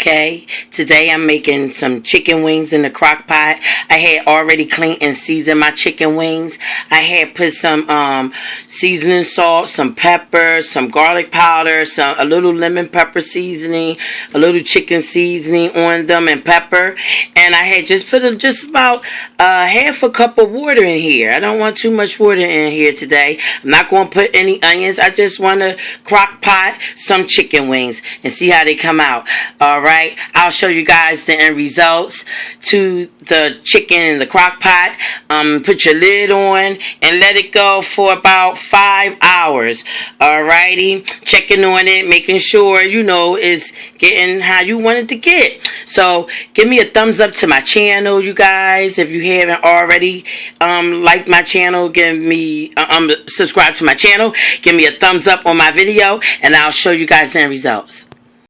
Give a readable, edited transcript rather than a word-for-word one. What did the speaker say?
Okay, today I'm making some chicken wings in the crock pot. I had already cleaned and seasoned my chicken wings. I had put some seasoning salt, some pepper, some garlic powder, a little lemon pepper seasoning, a little chicken seasoning on them and pepper. And I had just put just about half a cup of water in here. I don't want too much water in here today. I'm not going to put any onions. I just want to crock pot some chicken wings and see how they come out. Alright, I'll show you guys the end results to the chicken in the crock pot. Put your lid on and let it go for about 5 hours. Alrighty, checking on it, making sure, it's getting how you want it to get. So, give me a thumbs up to my channel, you guys. If you haven't already liked my channel, subscribe to my channel. Give me a thumbs up on my video, and I'll show you guys the end results.